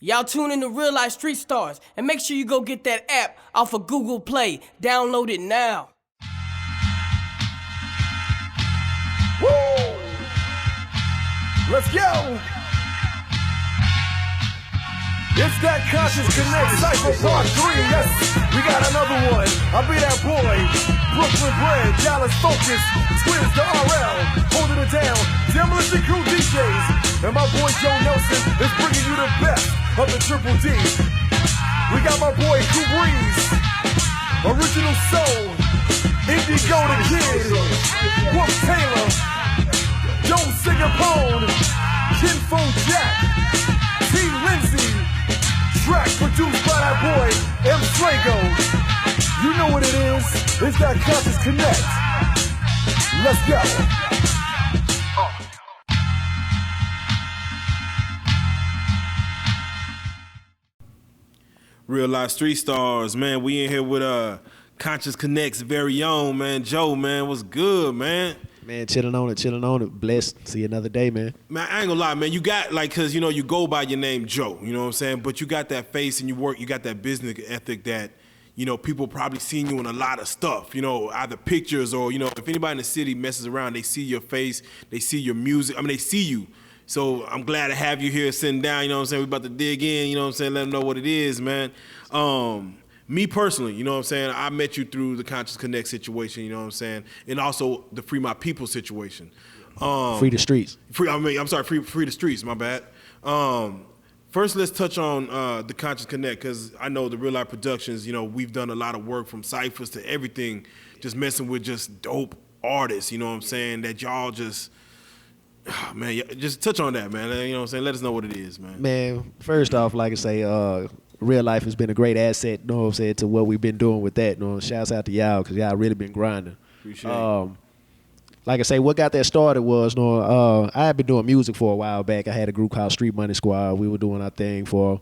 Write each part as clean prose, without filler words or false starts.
Y'all tune in to Real Life Street Stars and make sure you go get that app off of Google Play. Download it now. Woo! Let's go! It's that Konscious Konnect Cypher Part 3. Yes, we got another one. I'll be that boy. Brooklyn bred, Dallas focused. Twins to RL, holding it down. Demolition Crew DJs. And my boy Joe Nelson is bringing you the best of the Triple D. We got my boy Cool Breeze, Original Soul, Indigo the Kid, Wolf Taylor, Joe Singapore, Kinfo Jack, T. Lindsay. Track produced by that boy, M. Slago. You know what it is. It's that Konscious Konnect. Let's go. Real Life Street Stars, man. We in here with Konscious Konnect's very own, man. Joe, man. What's good, man? Man, chilling on it. Blessed. See you another day, man. Man, I ain't gonna lie, man. You got, like, cause, you know, you go by your name, Joe, you know what I'm saying? But you got that face and you got that business ethic that, you know, people probably seen you in a lot of stuff, you know, either pictures or, you know, if anybody in the city messes around, they see your face, they see your music, they see you. So I'm glad to have you here sitting down, you know what I'm saying? We about to dig in, you know what I'm saying? Let them know what it is, man. Me personally, you know what I'm saying, I met you through the Konscious Konnect situation, you know what I'm saying, and also the Free My People situation. Free the streets. Free the streets, my bad. First, let's touch on the Konscious Konnect, because I know the Real Life Productions, you know, we've done a lot of work from ciphers to everything, just messing with just dope artists, you know what I'm saying, that y'all just, man, just touch on that, man, you know what I'm saying, let us know what it is, man. Man, first off, like I say, Real Life has been a great asset, you know what I'm saying, to what we've been doing with that. You know, shouts out to y'all, because y'all really been grinding. Appreciate it. Like I say, what got that started was, you know, I had been doing music for a while back. I had a group called Street Money Squad. We were doing our thing for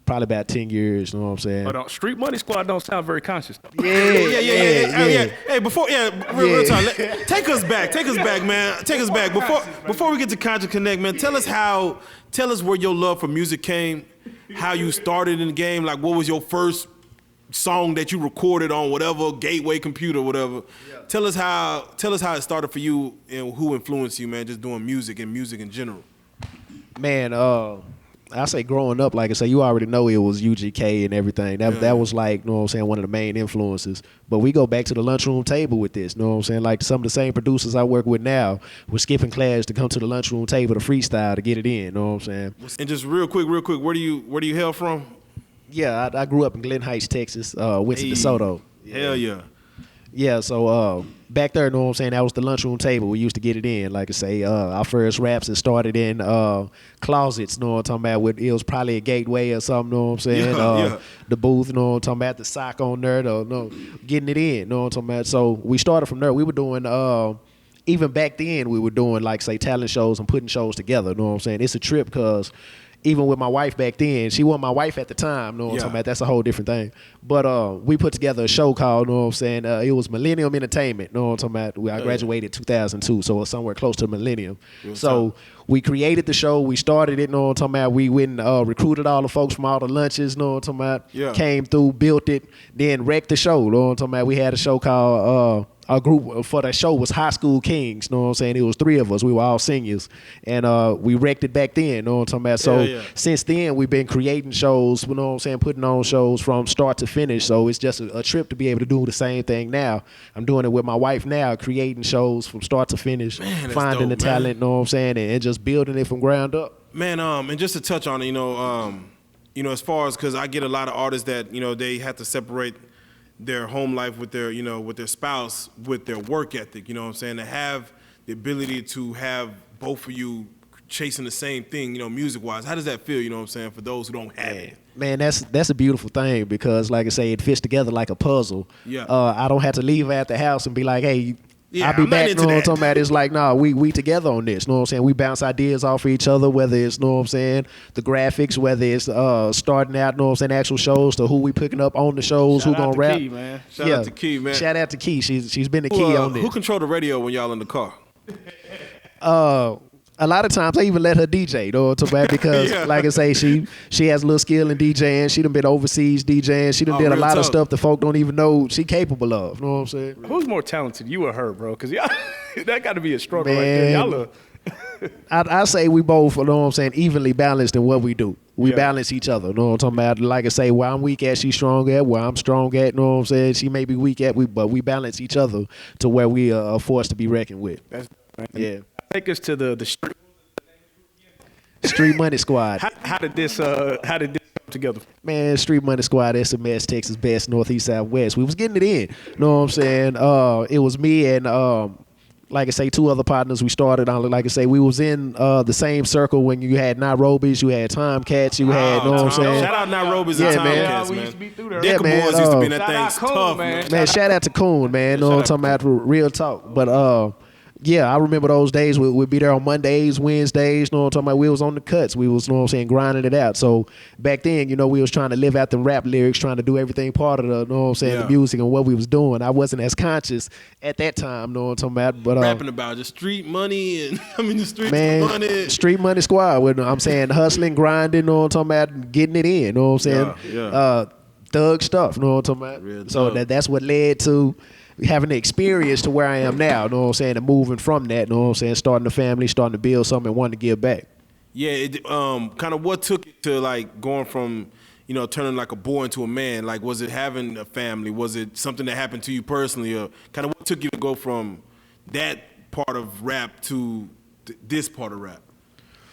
probably about 10 years, you know what I'm saying? Hold on, Street Money Squad don't sound very conscious. Yeah. Hey, before, real time, take us back, man. Take us back. Before we get to Konscious Konnect, man, tell us where your love for music came, how you started in the game, like what was your first song that you recorded on whatever gateway computer, whatever. Yeah. Tell us how it started for you and who influenced you, man, just doing music and music in general. Man, I say growing up, like I say, you already know it was UGK and everything. That was like, you know what I'm saying, one of the main influences. But we go back to the lunchroom table with this, you know what I'm saying? Like some of the same producers I work with now were skipping class to come to the lunchroom table to freestyle to get it in, you know what I'm saying? And just real quick, where do you hail from? Yeah, I grew up in Glen Heights, Texas, went to DeSoto. Hell yeah. Yeah, so back there, you know what I'm saying, that was the lunchroom table. We used to get it in. Like I say, our first raps had started in closets, you know what I'm talking about? It was probably a gateway or something, you know what I'm saying? Yeah. The booth, you know what I'm talking about? The sock on there, getting it in, you know what I'm talking about? So we started from there. We were doing, even back then, we were doing, like, say, talent shows and putting shows together, you know what I'm saying? It's a trip because even with my wife back then, she wasn't my wife at the time, you know what I'm talking about? That's a whole different thing. But we put together a show called, you know what I'm saying, it was Millennium Entertainment, you know what I'm talking about? I graduated 2002, so it was somewhere close to Millennium. So we created the show, we started it, you know what I'm talking about? We went and recruited all the folks from all the lunches, you know what I'm talking about? Yeah. Came through, built it, then wrecked the show, you know what I'm talking about? We had a show called... Our group for that show was High School Kings, you know what I'm saying? It was 3 of us. We were all seniors. And we wrecked it back then, you know what I'm talking about? So since then, we've been creating shows, you know what I'm saying, putting on shows from start to finish. So it's just a trip to be able to do the same thing now. I'm doing it with my wife now, creating shows from start to finish, finding the talent, you know what I'm saying, and just building it from ground up. Man, and just to touch on it, you know, as far as, because I get a lot of artists that, you know, they have to separate their home life with their, you know, with their spouse, with their work ethic, you know what I'm saying? To have the ability to have both of you chasing the same thing, you know, music-wise. How does that feel, you know what I'm saying, for those who don't have it? Man, that's a beautiful thing because, like I say, it fits together like a puzzle. Yeah. I don't have to leave at the house and be like, hey, I'll be back, you know what I'm talking about? It's like, nah, we together on this, you know what I'm saying? We bounce ideas off of each other, whether it's, you know what I'm saying, the graphics, whether it's starting out, you know what I'm saying, actual shows, to who we picking up on the shows, who gonna rap. Key, man. Shout out to Key, man. Shout out to Key. She's been the key on this. Who control the radio when y'all in the car? a lot of times I even let her DJ, you know what I'm talking about? Because Yeah. like I say, she has a little skill in DJing. She done been overseas DJing. She done did a real lot of tough. stuff the folk don't even know she capable of. You know what I'm saying? Who's more talented, you or her, bro? Because y'all, that got to be a struggle right Man. there. Y'all are, I say we both, you know what I'm saying, evenly balanced in what we do. We Yeah. balance each other. You know what I'm talking about? Like I say, where I'm weak at, she's strong at. Where I'm strong at, you know what I'm saying? She may be weak at, but we balance each other to where we are a force to be reckoned with. that's, Yeah. Take us to the street. Street Money Squad. How did this come together? Man, Street Money Squad, SMS, Texas Best, Northeast, Southwest. We was getting it in. You know what I'm saying? It was me and, like I say, two other partners. We started on, like I say, we was in the same circle when you had Nairobi's, you had Time Cats, you had, you know what I'm saying? Shout out Nairobi's Yeah, and Time man. Cats, we man. used to be through there. Yeah, Dicker man, Boys used to be in shout that out thing Coon, tough, man. Man, shout out to Coon, man. You know what I'm talking about? Real talk. But yeah, I remember those days. We'd be there on Mondays, Wednesdays. You know what I'm talking about? We was on the cuts. We was, you know what I'm saying, grinding it out. So back then, you know, we was trying to live out the rap lyrics, trying to do everything part of the, you know what I'm saying, Yeah. the music and what we was doing. I wasn't as conscious at that time. You know what I'm talking about? But Rapping about just street money and the streets man, money. Street Money Squad. With, I'm saying hustling, grinding. You know what I'm talking about? Getting it in. You know what I'm saying? Yeah. Thug stuff. You know what I'm talking about? Real So talk. that's what led to having the experience to where I am now. You know what I'm saying? And moving from that. You know what I'm saying? Starting a family, starting to build something, and wanting to give back. Yeah, it, kind of what took it to like going from, you know, turning like a boy into a man? Like, was it having a family? Was it something that happened to you personally? Or kind of what took you to go from that part of rap to this part of rap?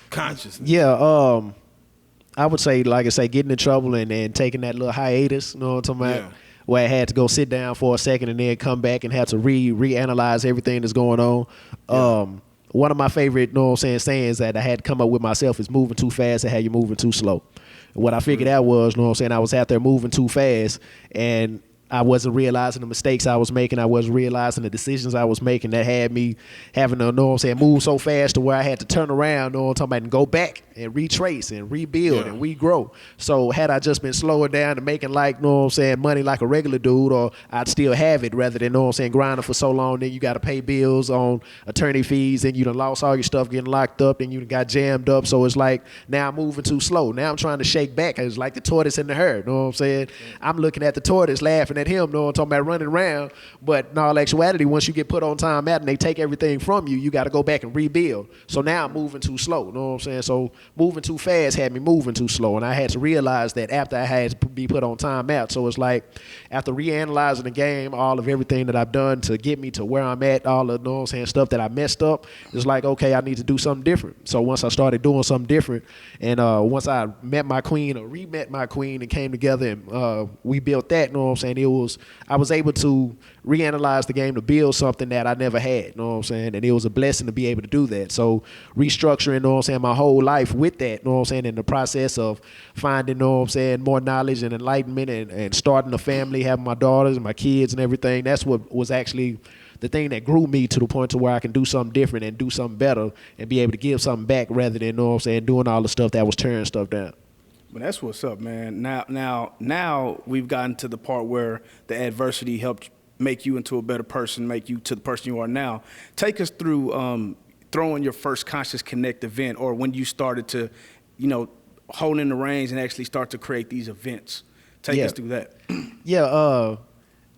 Consciousness. Yeah, I would say, like I say, getting in trouble and taking that little hiatus, you know what I'm talking about? Yeah. Where I had to go sit down for a second and then come back and have to reanalyze everything that's going on. One of my favorite, you know what I'm saying, sayings that I had to come up with myself is moving too fast and how you moving too slow. What I figured out was, you know what I'm saying, I was out there moving too fast and I wasn't realizing the mistakes I was making. I wasn't realizing the decisions I was making that had me having to, you know what I'm saying, move so fast to where I had to turn around, you know what I'm talking about, and go back and retrace and rebuild Yeah. and regrow. So had I just been slowing down and making like, you know what I'm saying, money like a regular dude, or I'd still have it rather than, you know what I'm saying, grinding for so long, then you got to pay bills on attorney fees and you done lost all your stuff getting locked up and you done got jammed up. So it's like, now I'm moving too slow. Now I'm trying to shake back. It's like the tortoise and the herd, you know what I'm saying? I'm looking at the tortoise laughing at him, you know what I'm talking about, running around. But in all actuality, once you get put on time out and they take everything from you, you got to go back and rebuild. So now I'm moving too slow, you know what I'm saying? So moving too fast had me moving too slow. And I had to realize that after I had to be put on time out. So it's like, after reanalyzing the game, all of everything that I've done to get me to where I'm at, all of, you know what I'm saying, stuff that I messed up, it's like, okay, I need to do something different. So once I started doing something different, and once I met my queen or re-met my queen and came together and we built that, you know what I'm saying, I was able to reanalyze the game to build something that I never had, you know what I'm saying, and it was a blessing to be able to do that. So restructuring, you know what I'm saying, my whole life with that, you know what I'm saying, in the process of finding, you know what I'm saying, more knowledge and enlightenment and starting a family, having my daughters and my kids and everything, that's what was actually the thing that grew me to the point to where I can do something different and do something better and be able to give something back rather than, you know what I'm saying, doing all the stuff that was tearing stuff down. But that's what's up, man. Now we've gotten to the part where the adversity helped make you into a better person, make you to the person you are now. Take us through throwing your first Conscious Konnect event, or when you started to, you know, hold in the reins and actually start to create these events. Take us through that. Yeah,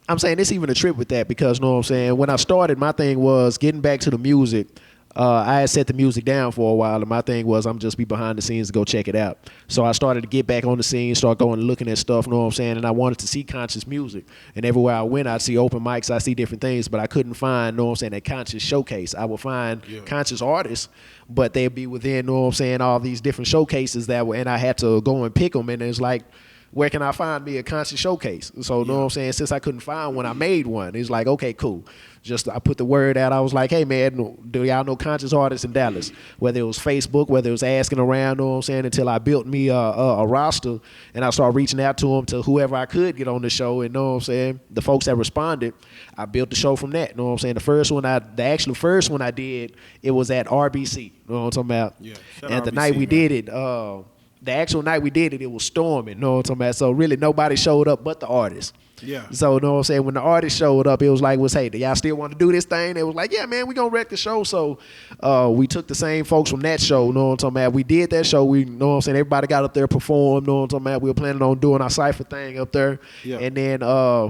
I'm saying it's even a trip with that because, you know what I'm saying, when I started, my thing was getting back to the music. I had set the music down for a while, and my thing was I'm just be behind the scenes to go check it out. So I started to get back on the scene, start going and looking at stuff, you know what I'm saying, and I wanted to see conscious music. And everywhere I went, I'd see open mics, I'd see different things, but I couldn't find, you know what I'm saying, that conscious showcase. I would find conscious artists, but they'd be within, you know what I'm saying, all these different showcases that were, and I had to go and pick them, and it's like, where can I find me a conscious showcase? So, you know what I'm saying? Since I couldn't find one, I made one. It's like, okay, cool. I put the word out. I was like, hey, man, do y'all know conscious artists in Dallas? Whether it was Facebook, whether it was asking around, you know what I'm saying, until I built me a roster and I started reaching out to them, to whoever I could get on the show. And, you know what I'm saying, the folks that responded, I built the show from that. You know what I'm saying? The actual first one I did, it was at RBC. You know what I'm talking about? Yeah. And the night we did it, the actual night we did it, it was storming, you know what I'm talking about? So really nobody showed up but the artists. Yeah. So, you know what I'm saying? When the artist showed up, it was like, hey, do y'all still want to do this thing? They was like, yeah, man, we gonna wreck the show. So we took the same folks from that show, you know what I'm talking about? We did that show. We, you know what I'm saying? Everybody got up there, performed, you know what I'm talking about? We were planning on doing our cypher thing up there. Yeah. And then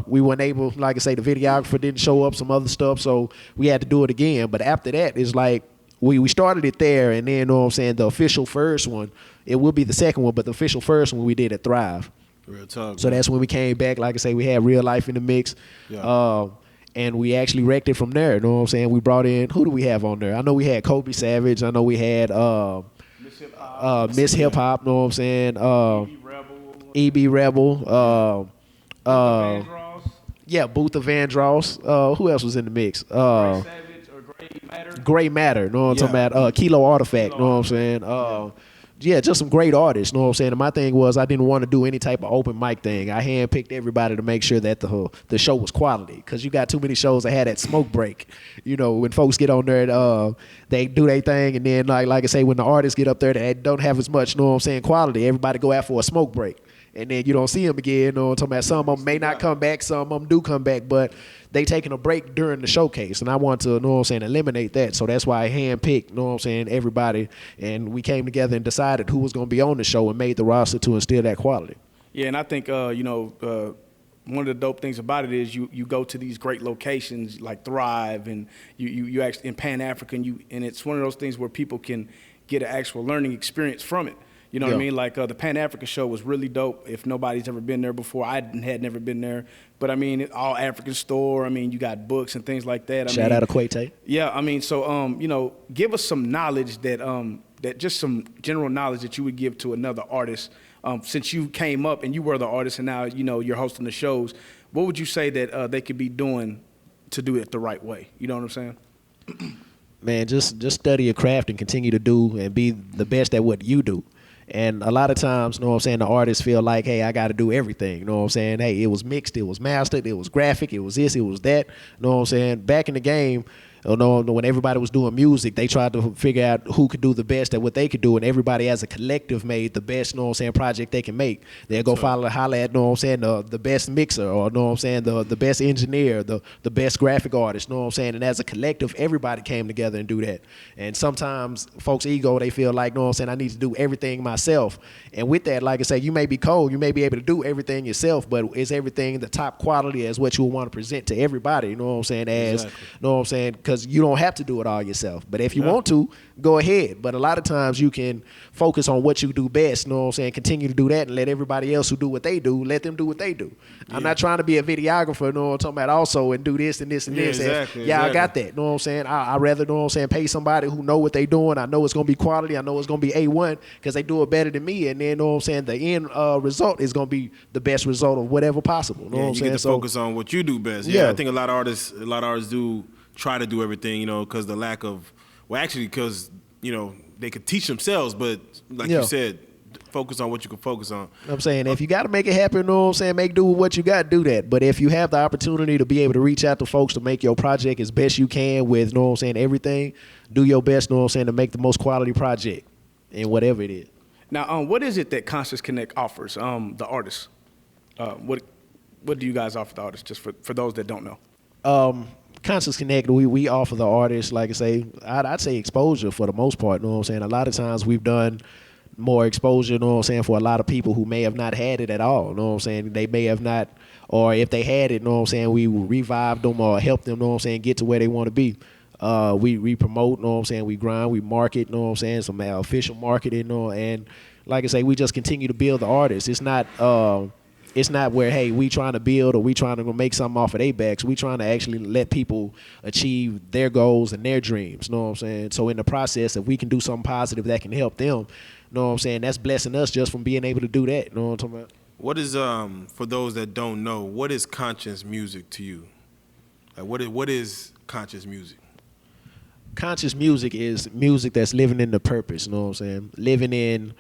we weren't able, like I say, the videographer didn't show up, some other stuff. So we had to do it again. But after that, it's like, we started it there, and then, you know what I'm saying, the official first one, it will be the second one, but the official first one we did at Thrive. Real talk. So that's when we came back. Like I say, we had Reallyfe in the mix. Yeah. And we actually wrecked it from there. You know what I'm saying? We brought in, who do we have on there? I know we had Kobe Savage. I know we had Miss Hip Hop. You know what I'm saying? EB Rebel. Yeah, Booth Vandross. Who else was in the mix? Great Matter. You know what I'm talking about? Kilo Artifact. You know what I'm saying? Yeah, just some great artists, you know what I'm saying? And my thing was I didn't want to do any type of open mic thing. I handpicked everybody to make sure that the show was quality, because you got too many shows that had that smoke break. You know, when folks get on there, they do their thing, and then like I say, when the artists get up there, they don't have as much, you know what I'm saying, quality. Everybody go out for a smoke break, and then you don't see them again. You know what I'm talking about? Some of them may not come back, some of them do come back, but they taking a break during the showcase, and I want to, you know what I'm saying, eliminate that. So that's why I handpicked, you know what I'm saying, everybody, and we came together and decided who was going to be on the show and made the roster to instill that quality. Yeah, and I think, one of the dope things about it is you go to these great locations like Thrive, and you actually in Pan-African, and it's one of those things where people can get an actual learning experience from it. You know what I mean? Like the Pan-African show was really dope. If nobody's ever been there before, I had never been there. But I mean, all African store. I mean, you got books and things like that. Shout out to Quate. Yeah, I mean, so give us some knowledge that just some general knowledge that you would give to another artist. Since you came up and you were the artist, and now you're hosting the shows. What would you say that they could be doing to do it the right way? You know what I'm saying? Man, just study your craft and continue to do and be the best at what you do. And a lot of times, you know what I'm saying, the artists feel like, hey, I got to do everything. You know what I'm saying? Hey, it was mixed, it was mastered, it was graphic, it was this, it was that. You know what I'm saying? Back in the game, you know, when everybody was doing music, they tried to figure out who could do the best at what they could do, and everybody as a collective made the best, you know what I'm saying, project they can make. They'll go holler at, you know what I'm saying, the best mixer, or, you know what I'm saying, the best engineer, the best graphic artist, you know what I'm saying, and as a collective, everybody came together and do that. And sometimes folks' ego, they feel like, you know what I'm saying, I need to do everything myself. And with that, like I say, you may be cold, you may be able to do everything yourself, but is everything the top quality as what you want to present to everybody, you know what I'm saying, as, you know what I'm saying, because you don't have to do it all yourself. But if you want to, go ahead. But a lot of times you can focus on what you do best, you know what I'm saying, continue to do that, and let everybody else who do what they do, let them do what they do. I'm not trying to be a videographer, you know what I'm talking about, also, and do this and this and this. Exactly, I got that, you know what I'm saying. I rather, you know what I'm saying, pay somebody who know what they doing. I know it's going to be quality. I know it's going to be A1 because they do it better than me. And then, you know what I'm saying, the end result is going to be the best result of whatever possible. You know what I'm you saying? get to focus on what you do best. I think a lot of artists do try to do everything, because the lack of, because, they could teach themselves, but like you said, focus on what you can focus on. I'm saying, if you got to make it happen, you know what I'm saying, make do with what you got, do that. But if you have the opportunity to be able to reach out to folks to make your project as best you can with, you know what I'm saying, everything, do your best, you know what I'm saying, to make the most quality project in whatever it is. Now, what is it that Konscious Konnect offers the artists? What do you guys offer the artists, just for those that don't know? Konscious Konnect, we offer the artists, like I say, I'd say exposure for the most part, you know what I'm saying? A lot of times we've done more exposure, you know what I'm saying, for a lot of people who may have not had it at all, you know what I'm saying? They may have not, or if they had it, you know what I'm saying, we revived them or helped them, you know what I'm saying, get to where they want to be. We promote, you know what I'm saying, we grind, we market, you know what I'm saying, some official marketing, you know, and like I say, we just continue to build the artists. It's not where, hey, we trying to build or we trying to make something off of their backs. We trying to actually let people achieve their goals and their dreams, you know what I'm saying? So in the process, if we can do something positive that can help them, you know what I'm saying, that's blessing us just from being able to do that, you know what I'm talking about? What is, for those that don't know, what is conscious music to you? Like, what is conscious music? Conscious music is music that's living in the purpose, you know what I'm saying? Living in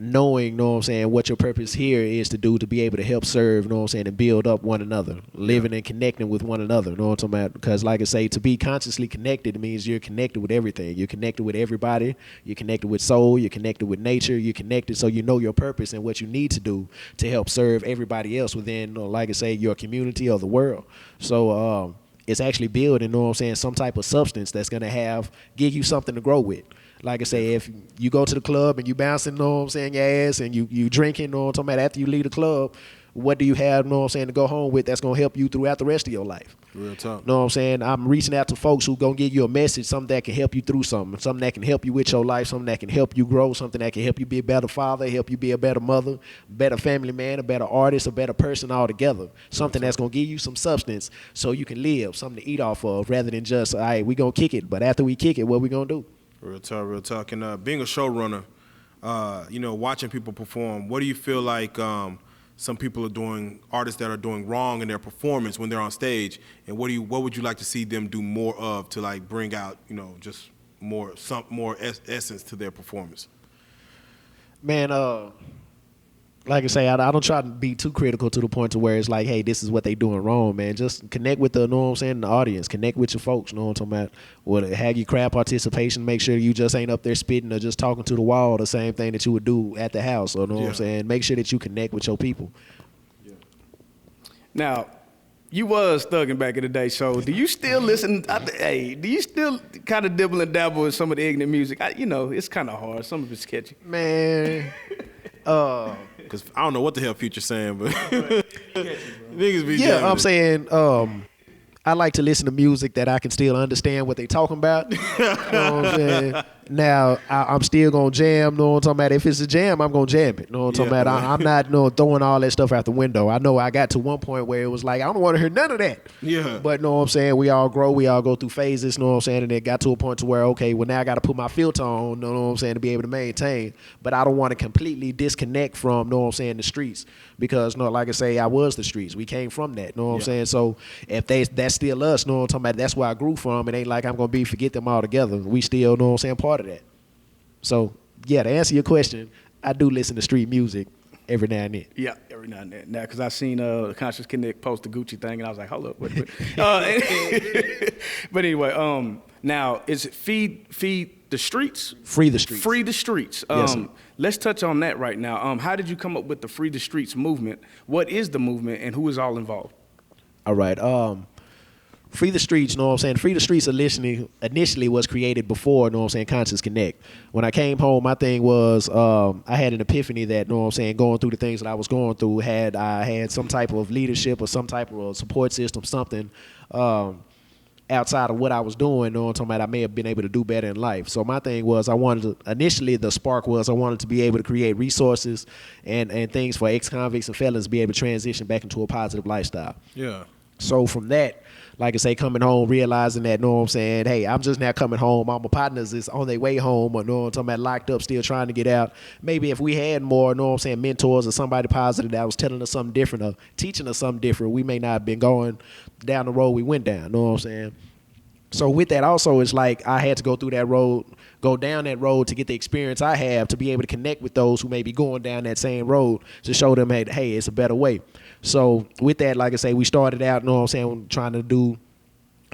knowing, know what I'm saying, what your purpose here is to do, to be able to help serve, know what I'm saying, and build up one another, living and connecting with one another, know what I'm talking about? Because like I say, to be consciously connected means you're connected with everything. You're connected with everybody. You're connected with soul. You're connected with nature. You're connected so you know your purpose and what you need to do to help serve everybody else within, like I say, your community or the world. So it's actually building, know what I'm saying, some type of substance that's going to give you something to grow with. Like I say, if you go to the club and you bouncing, know what I'm saying, your ass, and you drinking, know what I'm talking about, after you leave the club, what do you have, know what I'm saying, to go home with that's going to help you throughout the rest of your life? Real talk. Know what I'm saying? I'm reaching out to folks who going to give you a message, something that can help you through something that can help you with your life, something that can help you grow, something that can help you be a better father, help you be a better mother, better family man, a better artist, a better person altogether. Something that's going to give you some substance so you can live, something to eat off of, rather than just, all right, we going to kick it, but after we kick it, what we going to do? Real talk, real talk. And being a showrunner, watching people perform, what do you feel like some people are doing, artists that are doing wrong in their performance when they're on stage, and what would you like to see them do more of to like bring out, just more essence to their performance? Man, like I say, I don't try to be too critical to the point to where it's like, hey, this is what they doing wrong, man. Just connect with know what I'm saying, the audience. Connect with your folks, know what I'm talking about. Have your crowd participation. Make sure you just ain't up there spitting or just talking to the wall, the same thing that you would do at the house, or know what I'm saying. Make sure that you connect with your people. Yeah. Now, you was thugging back in the day, so do you still listen? Do you still kind of dibble and dabble in some of the ignorant music? It's kind of hard. Some of it's catchy. Man, because I don't know what the hell Future's saying, but niggas be yeah, I'm it. saying I like to listen to music that I can still understand what they talking about. You know what I'm saying? Now, I'm still going to jam, know what I'm talking about? If it's a jam, I'm going to jam it, know what I'm talking about? I'm not throwing all that stuff out the window. I know I got to one point where it was like, I don't want to hear none of that. Yeah. But know what I'm saying? We all grow, we all go through phases, know what I'm saying? And it got to a point to where, okay, well, now I got to put my filter on, know what I'm saying, to be able to maintain. But I don't want to completely disconnect from, know what I'm saying, the streets. Because, like I say, I was the streets. We came from that, know what I'm saying? So if that's still us, know what I'm talking about? That's where I grew from. It ain't like I'm going to forget them all together. We still, know what I'm saying, part of that. So, yeah, to answer your question, I do listen to street music every now and then. Yeah, every now and then. Now, because I seen Konscious Konnect post the Gucci thing, and I was like, hold up, wait. But anyway, now, is it feed the streets? Free the streets. Free the streets. Yes, sir. Let's touch on that right now. How did you come up with the Free the Streets movement? What is the movement, and who is all involved? All right. Free the Streets, know what I'm saying? Free the Streets initially was created before, know what I'm saying, Konscious Konnect. When I came home, my thing was I had an epiphany that, know what I'm saying, going through the things that I was going through, I had some type of leadership or some type of support system, something outside of what I was doing, know what I'm talking about, I may have been able to do better in life. So my thing was initially the spark was I wanted to be able to create resources and things for ex-convicts and felons to be able to transition back into a positive lifestyle. Yeah. So from that, like I say, coming home, realizing that, know what I'm saying, hey, I'm just now coming home. All my partners is on their way home, or know what I'm talking about, locked up, still trying to get out. Maybe if we had more, know what I'm saying, mentors or somebody positive that was telling us something different or teaching us something different, we may not have been going down the road we went down, know what I'm saying? So with that also, it's like I had to go through that road, go down that road to get the experience I have to be able to connect with those who may be going down that same road to show them, hey, it's a better way. So with that, like I say, we started out, know what I'm saying, trying to do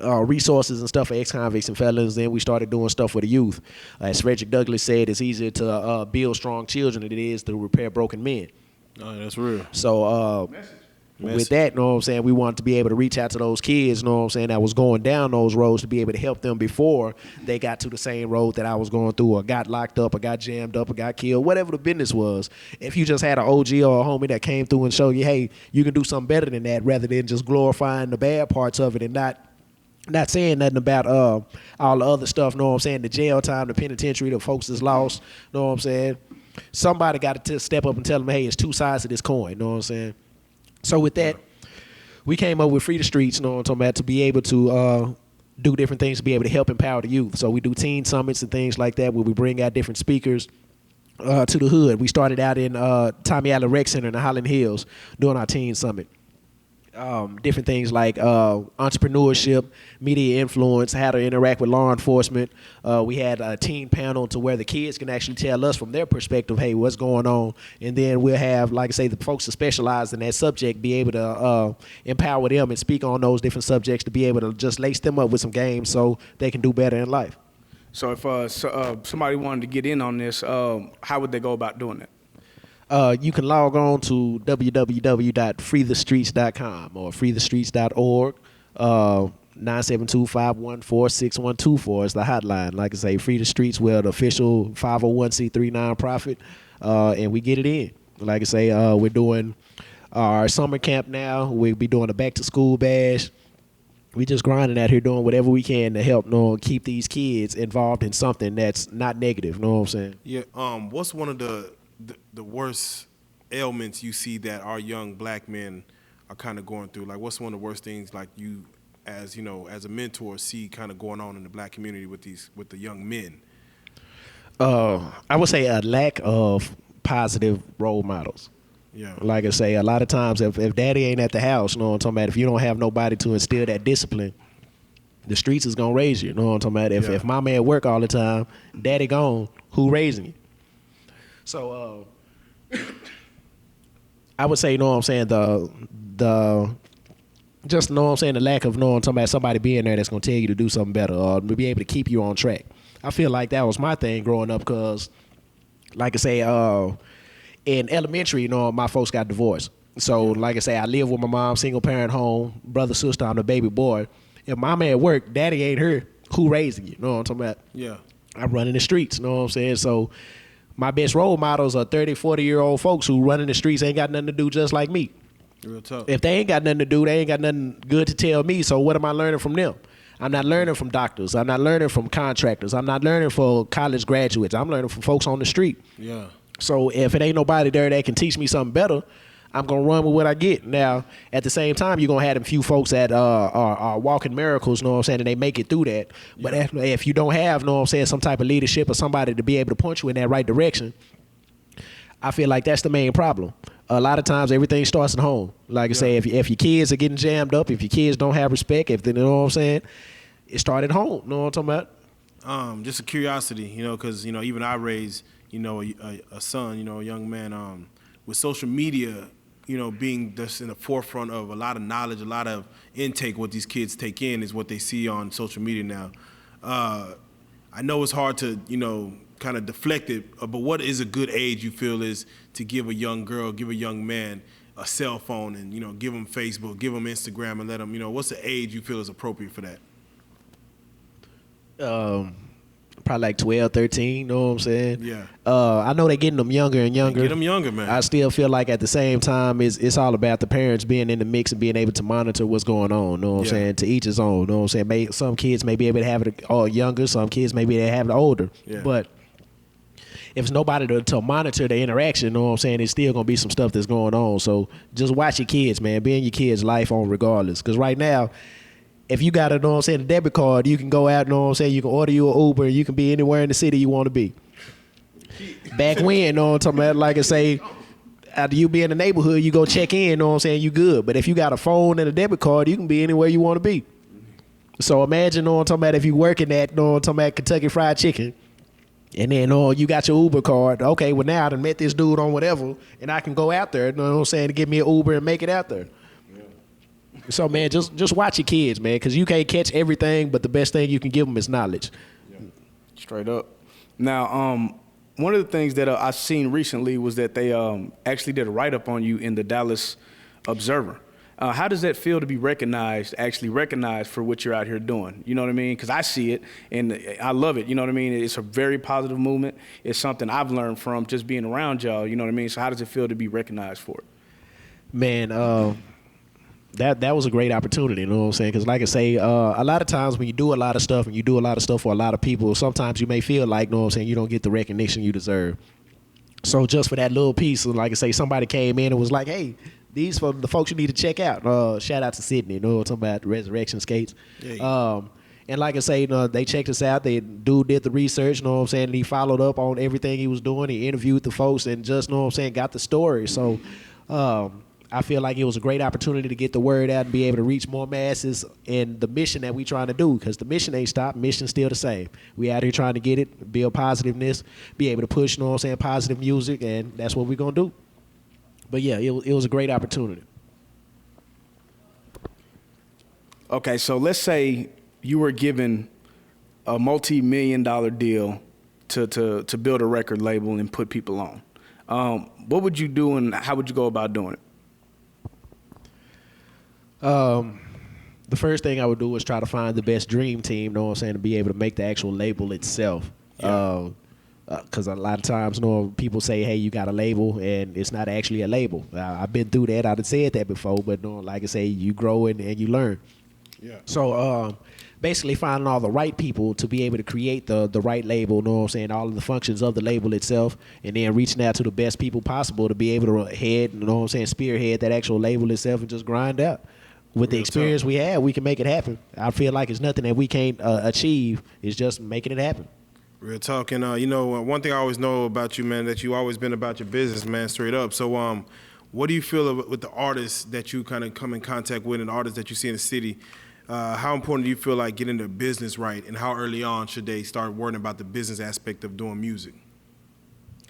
resources and stuff for ex-convicts and felons. Then we started doing stuff for the youth. As Frederick Douglass said, it's easier to build strong children than it is to repair broken men. Oh, that's real. So with that, know what I'm saying, we wanted to be able to reach out to those kids, know what I'm saying, that was going down those roads to be able to help them before they got to the same road that I was going through, or got locked up, or got jammed up, or got killed, whatever the business was. If you just had an OG or a homie that came through and showed you, hey, you can do something better than that, rather than just glorifying the bad parts of it and not saying nothing about all the other stuff, know what I'm saying, the jail time, the penitentiary, the folks that's lost, know what I'm saying. Somebody got to step up and tell them, hey, it's two sides to this coin, know what I'm saying. So with that, we came up with Free the Streets, know what I'm talking about, to be able to do different things, to be able to help empower the youth. So we do teen summits and things like that, where we bring out different speakers to the hood. We started out in Tommy Allen Rec Center in the Highland Hills doing our teen summit. different things like entrepreneurship, media influence, how to interact with law enforcement. We had a teen panel to where the kids can actually tell us from their perspective, hey, what's going on? And then we'll have, like I say, the folks that specialize in that subject be able to empower them and speak on those different subjects to be able to just lace them up with some games so they can do better in life. So if somebody wanted to get in on this, how would they go about doing it? You can log on to www.freethestreets.com or freethestreets.org. 972-514-6124 is the hotline. Like I say, Free the Streets, we're the official 501c3 nonprofit, and we get it in. Like I say, we're doing our summer camp now. We'll be doing a back-to-school bash. We just grinding out here doing whatever we can to help keep these kids involved in something that's not negative. Know what I'm saying? Yeah. What's one of the worst ailments you see that our young black men are kind of going through? Like, what's one of the worst things, like, you as a mentor see kind of going on in the black community with the young men? I would say a lack of positive role models. Yeah. Like I say, a lot of times if daddy ain't at the house, you know what I'm talking about, if you don't have nobody to instill that discipline, the streets is gonna raise you. You know what I'm talking about? If mama at work all the time, daddy gone, who raising you? So I would say, you know what I'm saying, the just know what I'm saying, the lack of, you know what I'm talking about, somebody being there that's gonna tell you to do something better or be able to keep you on track. I feel like that was my thing growing up because, like I say, in elementary, you know, my folks got divorced. So, like I say, I live with my mom, single parent home, brother, sister, I'm the baby boy. If mama at work, daddy ain't here, who raising you? You know what I'm talking about? Yeah. I'm running the streets, you know what I'm saying? So my best role models are 30, 40-year-old folks who running the streets, ain't got nothing to do just like me. Real tough. If they ain't got nothing to do, they ain't got nothing good to tell me, so what am I learning from them? I'm not learning from doctors. I'm not learning from contractors. I'm not learning from college graduates. I'm learning from folks on the street. Yeah. So if it ain't nobody there that can teach me something better, I'm going to run with what I get. Now, at the same time, you're going to have them few folks that are walking miracles, you know what I'm saying, and they make it through that. But if you don't have, you know what I'm saying, some type of leadership or somebody to be able to point you in that right direction, I feel like that's the main problem. A lot of times, everything starts at home. Like I say, if your kids are getting jammed up, if your kids don't have respect, if they, you know what I'm saying, it started at home. You know what I'm talking about? Just a curiosity, because, even I raised, a son, a young man, with social media, being just in the forefront of a lot of knowledge, a lot of intake, what these kids take in is what they see on social media now. I know it's hard to, kind of deflect it, but what is a good age you feel is to give a young girl, give a young man a cell phone and, give them Facebook, give them Instagram and let them, what's the age you feel is appropriate for that? Probably like 12, 13, you know what I'm saying? Yeah. I know they're getting them younger and younger. Get them younger, man. I still feel like at the same time, it's all about the parents being in the mix and being able to monitor what's going on, you know what I'm saying? To each his own, you know what I'm saying? Some kids may be able to have it younger, some kids may be able to have it older. Yeah. But if it's nobody to monitor the interaction, you know what I'm saying, there's still going to be some stuff that's going on. So just watch your kids, man. Be in your kids' life on regardless. Because right now, if you got a, you know what I'm saying, a debit card, you can go out, you know what I'm saying, you can order you an Uber, you can be anywhere in the city you want to be. Back when, you know what I'm talking about, like I say, after you be in the neighborhood, you go check in, you know what I'm saying, you good. But if you got a phone and a debit card, you can be anywhere you want to be. So imagine, you know what I'm talking about, if you working at, you know what I'm talking about, Kentucky Fried Chicken, and then you got your Uber card. Okay, well now I done met this dude on whatever, and I can go out there, you know what I'm saying, to get me an Uber and make it out there. So, man, just watch your kids, man, because you can't catch everything, but the best thing you can give them is knowledge. Yeah. Straight up. Now, one of the things that I've seen recently was that they actually did a write-up on you in the Dallas Observer. How does that feel to be actually recognized for what you're out here doing? You know what I mean? Because I see it, and I love it. You know what I mean? It's a very positive movement. It's something I've learned from just being around y'all. You know what I mean? So how does it feel to be recognized for it? Man, that was a great opportunity, you know what I'm saying? Because like I say, a lot of times when you do a lot of stuff and you do a lot of stuff for a lot of people, sometimes you may feel like, you know what I'm saying, you don't get the recognition you deserve. So just for that little piece, like I say, somebody came in and was like, hey, these for the folks you need to check out. Shout out to Sydney, you know what I'm talking about, the Resurrection Skates. Yeah. And like I say, they checked us out. The dude did the research, you know what I'm saying? And he followed up on everything he was doing. He interviewed the folks and just, you know what I'm saying, got the story. So, I feel like it was a great opportunity to get the word out and be able to reach more masses in the mission that we trying to do, because the mission ain't stopped. Mission's still the same. We out here trying to get it, build positiveness, be able to push, you know what I'm saying, positive music, and that's what we're going to do. But yeah, it was a great opportunity. Okay, so let's say you were given a multi-million-dollar deal to build a record label and put people on. What would you do, and how would you go about doing it? The first thing I would do is try to find the best dream team, know what I'm saying, to be able to make the actual label itself. Yeah. Because a lot of times, you know, people say, hey, you got a label, and it's not actually a label. I've been through that. I've said that before, but you know, like I say, you grow and you learn. Yeah. So basically finding all the right people to be able to create the right label, you know what I'm saying, all of the functions of the label itself, and then reaching out to the best people possible to be able to head, you know what I'm saying, spearhead that actual label itself and just grind out. With the experience we have, we can make it happen. I feel like it's nothing that we can't achieve. It's just making it happen. Real talk. And, you know, one thing I always know about you, man, that you always been about your business, man, straight up. So what do you feel with the artists that you kind of come in contact with and artists that you see in the city? How important do you feel like getting the business right, and how early on should they start worrying about the business aspect of doing music?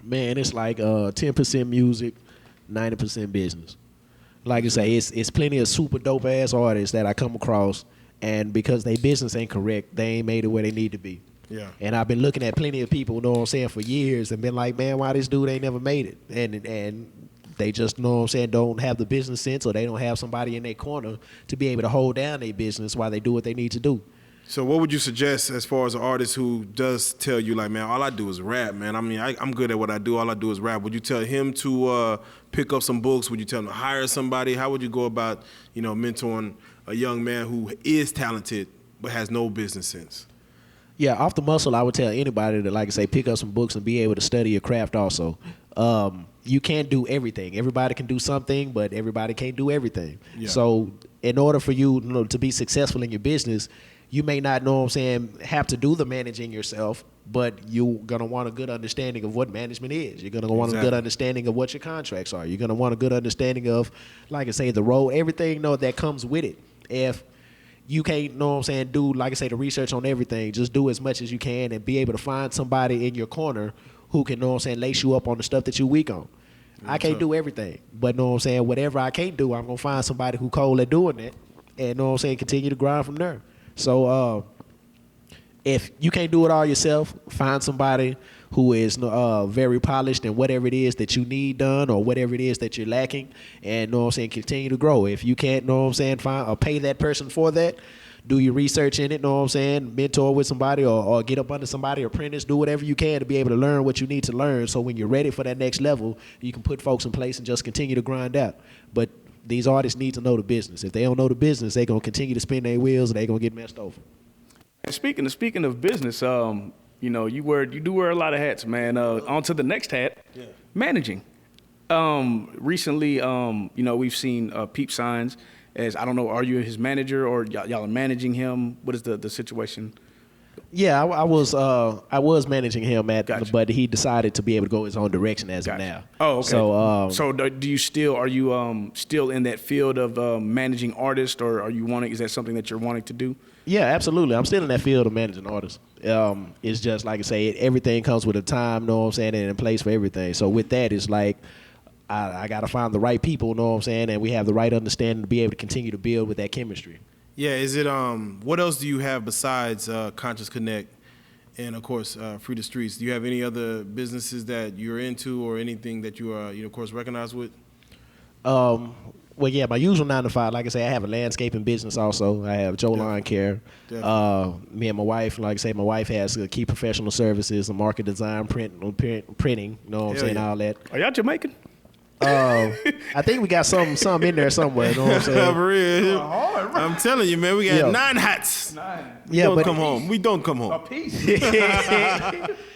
Man, it's like 10% music, 90% business. Like I say, it's plenty of super dope ass artists that I come across, and because their business ain't correct, they ain't made it where they need to be. Yeah. And I've been looking at plenty of people, you know what I'm saying, for years, and been like, man, why this dude ain't never made it? And they just, you know what I'm saying, don't have the business sense, or they don't have somebody in their corner to be able to hold down their business while they do what they need to do. So what would you suggest as far as an artist who does tell you, like, man, all I do is rap, man. I mean, I'm good at what I do. All I do is rap. Would you tell him to pick up some books? Would you tell him to hire somebody? How would you go about, you know, mentoring a young man who is talented but has no business sense? Yeah, off the muscle, I would tell anybody to, like I say, pick up some books and be able to study your craft also. You can't do everything. Everybody can do something, but everybody can't do everything. Yeah. So in order for you, you know, to be successful in your business, you may not, know what I'm saying, have to do the managing yourself, but you're going to want a good understanding of what management is. You're going to want a good understanding of what your contracts are. You're going to want a good understanding of, like I say, the role, everything, you know, that comes with it. If you can't, know what I'm saying, do, like I say, the research on everything, just do as much as you can and be able to find somebody in your corner who can, know what I'm saying, lace you up on the stuff that you're weak on. I can't do everything, but know what I'm saying, whatever I can't do, I'm going to find somebody who cold at doing it, and know what I'm saying, continue to grind from there. So if you can't do it all yourself, find somebody who is very polished in whatever it is that you need done or whatever it is that you're lacking, and know what I'm saying, continue to grow. If you can't, know what I'm saying, find or pay that person for that, do your research in it, know what I'm saying, mentor with somebody or get up under somebody, apprentice, do whatever you can to be able to learn what you need to learn, so when you're ready for that next level, you can put folks in place and just continue to grind out. But these artists need to know the business. If they don't know the business, they're going to continue to spin their wheels and they're going to get messed over. And speaking of business, you know, you do wear a lot of hats, man. On to the next hat, managing. Recently, you know, we've seen peep signs as, I don't know, are you his manager or y'all are managing him? What is the situation? Yeah, I was managing him Gotcha. but he decided to be able to go his own direction as of now. Oh, okay. So, do you still, are you still in that field of managing artists, or are you is that something that you're wanting to do? yeah, absolutely. I'm still in that field of managing artists. It's just like I say, everything comes with a time, know what I'm saying, and a place for everything. So with that, it's like I got to find the right people, know what I'm saying, and we have the right understanding to be able to continue to build with that chemistry. Yeah, is it what else do you have besides Konscious Konnect and of course Free the Streets? Do you have any other businesses that you're into or anything that you are of course recognized with? Well, yeah, my usual 9 to 5. Like I say, I have a landscaping business also. I have Joe Lawn Care. Me and my wife, like I say, my wife has Key Professional Services, and market design, printing, you know what I'm saying, all that. Are y'all Jamaican? I think we got some in there somewhere. You know what I'm saying? For real. I'm telling you, man, we got 9 hats. 9. We don't come home. We don't come home. A piece.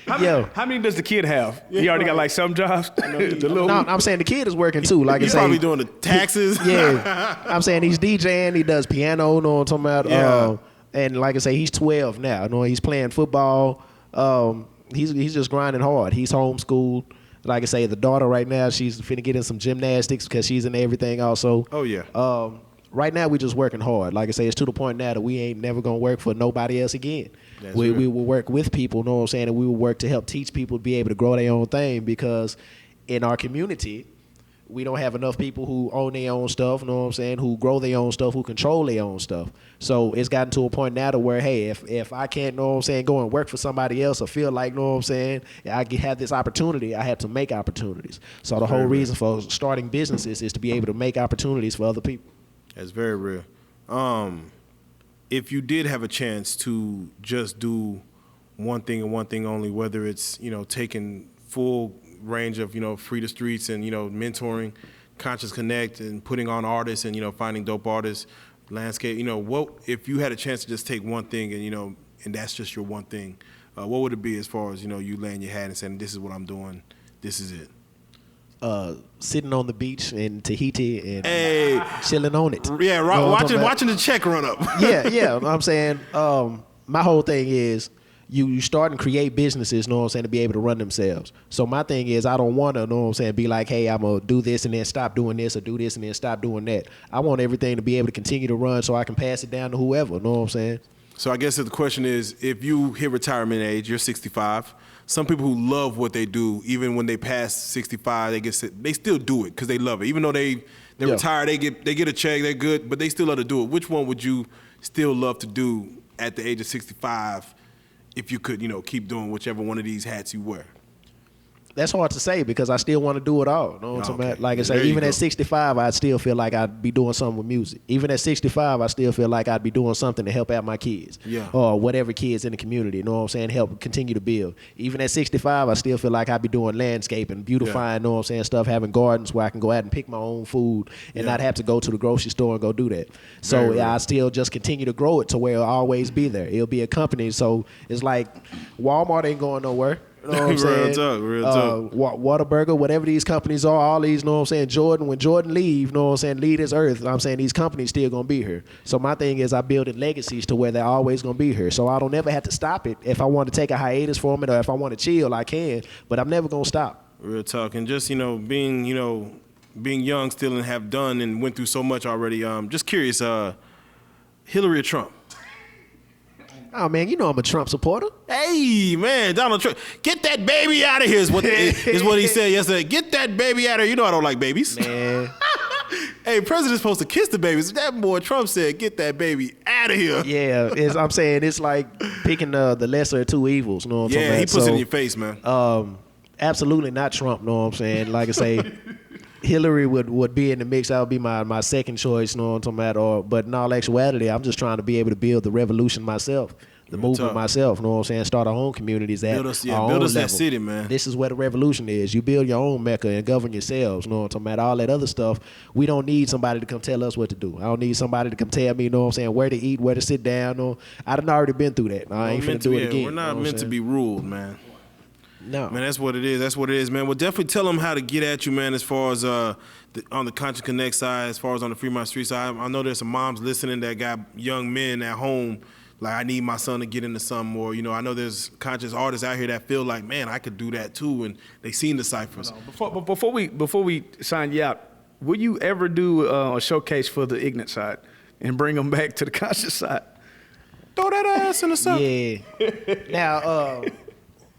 How many does the kid have? He already got like some jobs. No, I'm saying the kid is working too. Like He's I say, probably doing the taxes. Yeah, I'm saying he's DJing. He does piano. You know what I'm talking about? Yeah. And like I say, he's 12 now. You know, he's playing football. He's just grinding hard. He's homeschooled. Like I say, the daughter right now, she's finna get in some gymnastics because she's in everything also. Oh, yeah. Right now, we just working hard. Like I say, it's to the point now that we ain't never gonna work for nobody else again. We will work with people, know what I'm saying, and we will work to help teach people to be able to grow their own thing, because in our community, we don't have enough people who own their own stuff, know what I'm saying, who grow their own stuff, who control their own stuff. So it's gotten to a point now to where, hey, if I can't, know what I'm saying, go and work for somebody else or feel like, know what I'm saying, I have this opportunity, I have to make opportunities. So the whole reason for starting businesses is to be able to make opportunities for other people. That's very real. If you did have a chance to just do one thing and one thing only, whether it's, taking full range of, Free the Streets and, mentoring, Konscious Konnect and putting on artists and, finding dope artists, landscape, what, if you had a chance to just take one thing and, and that's just your one thing, what would it be as far as, you laying your hat and saying, this is what I'm doing, this is it? Sitting on the beach in Tahiti and chilling on it. Yeah, watching the check run up. yeah. I'm saying, my whole thing is you start and create businesses, know what I'm saying, to be able to run themselves. So my thing is, I don't want to, know what I'm saying, be like, hey, I'm going to do this and then stop doing this, or do this and then stop doing that. I want everything to be able to continue to run so I can pass it down to whoever, know what I'm saying? So I guess the question is, if you hit retirement age, you're 65. Some people who love what they do, even when they pass 65, they still do it because they love it. Even though they're retired, they get a check, they're good, but they still love to do it. Which one would you still love to do at the age of 65 if you could, keep doing whichever one of these hats you wear? That's hard to say because I still want to do it all. Know what I'm talking about? Like I say, even at 65, I still feel like I'd be doing something with music. Even at 65, I still feel like I'd be doing something to help out my kids. Yeah. Or whatever kids in the community, you know what I'm saying? Help continue to build. Even at 65, I still feel like I'd be doing landscaping, beautifying, know what I'm saying, stuff, having gardens where I can go out and pick my own food and not have to go to the grocery store and go do that. So I still just continue to grow it to where it'll always be there. It'll be a company. So it's like Walmart ain't going nowhere. You know what I'm saying? Real talk. Whataburger, whatever these companies are, all these, know what I'm saying, Jordan, when Jordan leave, know what I'm saying, leave this earth, I'm saying these companies still gonna be here. So my thing is I building legacies to where they're always gonna be here. So I don't ever have to stop it. If I want to take a hiatus from it or if I want to chill, I can, but I'm never gonna stop. Real talk. And just, being young still and have done and went through so much already, just curious, Hillary or Trump? Oh, man, I'm a Trump supporter. Hey, man, Donald Trump, get that baby out of here is what he said yesterday. Get that baby out of here. You know I don't like babies. Man. Hey, president's supposed to kiss the babies. That boy Trump said, get that baby out of here. Yeah, I'm saying it's like picking the lesser of two evils. You know what I'm talking about? Yeah, he puts it in your face, man. Absolutely not Trump, know what I'm saying? Like I say, Hillary would be in the mix. That would be my second choice, you know what I'm talking about? But in all actuality, I'm just trying to be able to build the revolution myself, the movement myself, you know what I'm saying? Start our own communities at build us level. that city, man. This is where the revolution is. You build your own Mecca and govern yourselves, you know what I'm talking about? All that other stuff, we don't need somebody to come tell us what to do. I don't need somebody to come tell me, you know what I'm saying, where to eat, where to sit down. No, I done already been through that. I ain't finna do it again. We're not meant to be ruled, man. No. Man, that's what it is. That's what it is, man. Well, definitely tell them how to get at you, man, as far as on the Konscious Konnect side, as far as on the Fremont Street side. I know there's some moms listening that got young men at home, like, I need my son to get into something. Or, I know there's conscious artists out here that feel like, man, I could do that too, and they seen the ciphers. Before we sign you out, will you ever do a showcase for the ignorant side and bring them back to the conscious side? Throw that ass in the sun. Yeah. Now,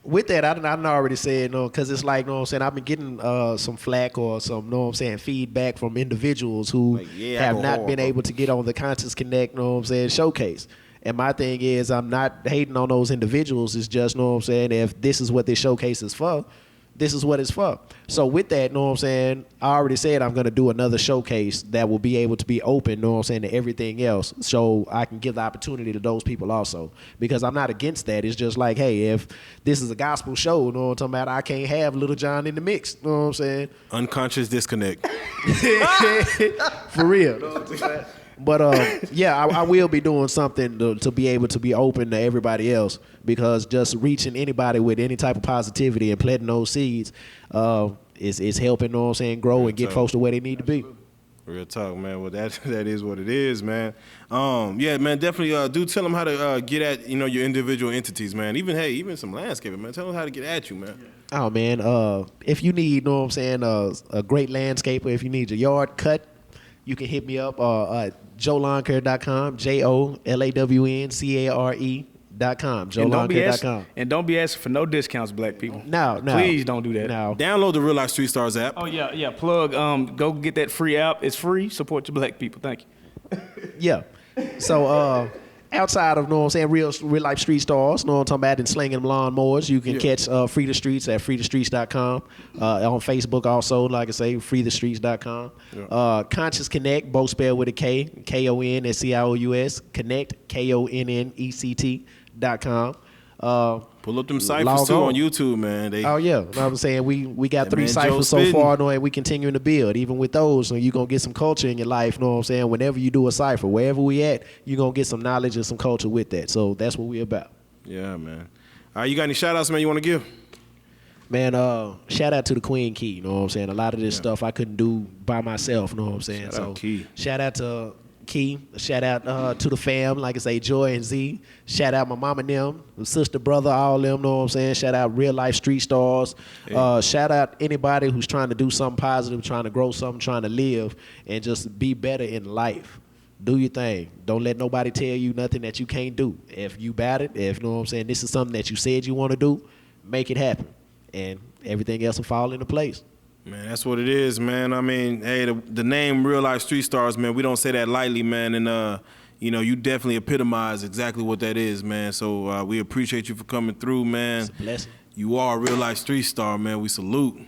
with that, I done already said, because it's like, know what I'm saying, I've been getting some flack or some, know what I'm saying, feedback from individuals who have not been able to get on the Konscious Konnect, know what I'm saying, showcase. And my thing is, I'm not hating on those individuals. It's just, know what I'm saying, if this is what this showcase is for, this is what it's for. So with that, know what I'm saying, I already said I'm going to do another showcase that will be able to be open, know what I'm saying, to everything else. So I can give the opportunity to those people also. Because I'm not against that. It's just like, hey, if this is a gospel show, know what I'm talking about, I can't have Little John in the mix. Know what I'm saying? Unconscious disconnect. For real. Know what I'm saying? But I will be doing something to be able to be open to everybody else, because just reaching anybody with any type of positivity and planting those seeds is helping, know what I'm saying, grow and get folks to where they need to be. Real talk, man. Well, that is what it is, man. Yeah, man. Definitely do tell them how to get at your individual entities, man. Even some landscaping, man. Tell them how to get at you, man. Oh man, if you need, know what I'm saying, a great landscaper, if you need your yard cut, you can hit me up at joelawnCare.com, JOLAWNCARE.com, joelawnCare.com. And don't be asking for no discounts, black people. No. Please don't do that. No. Download the Real Life Street Stars app. Oh yeah. Plug. Go get that free app. It's free. Support your black people. Thank you. Yeah. So outside of, know what I'm saying, real life street stars, know what I'm talking about, and slinging them lawnmowers, you can catch Free the Streets at freethestreets.com. On Facebook also, like I say, freethestreets.com. Konscious Konnect, both spelled with a K, KONSCIOUS, Connect, KONNECT.com. Pull up them ciphers too on YouTube, man. Oh yeah, I was saying we got That 3 man ciphers Joe so spitting. far, and we continuing to build. Even with those, so you're gonna get some culture in your life. Know what I'm saying? Whenever you do a cipher, wherever we at, you're gonna get some knowledge and some culture with that. So that's what we about. Yeah, man. All right, you got any shout outs, man, you want to give? Man, shout out to the Queen Key. You know what I'm saying? A lot of this stuff I couldn't do by myself. You know what I'm saying? Shout out Key. Shout out to Key. Shout out to the fam, like I say, Joy and Z. Shout out my mom and them, sister, brother, all them. Know what I'm saying? Shout out Real Life Street Stars. Shout out anybody who's trying to do something positive, trying to grow something, trying to live, and just be better in life. Do your thing. Don't let nobody tell you nothing that you can't do. If you about it, if you know what I'm saying, this is something that you said you want to do, make it happen, and everything else will fall into place. Man, that's what it is, man. I mean, hey, the name Real Life Street Stars, man, we don't say that lightly, man. And, you definitely epitomize exactly what that is, man. So we appreciate you for coming through, man. It's a blessing. You are a Real Life Street Star, man. We salute.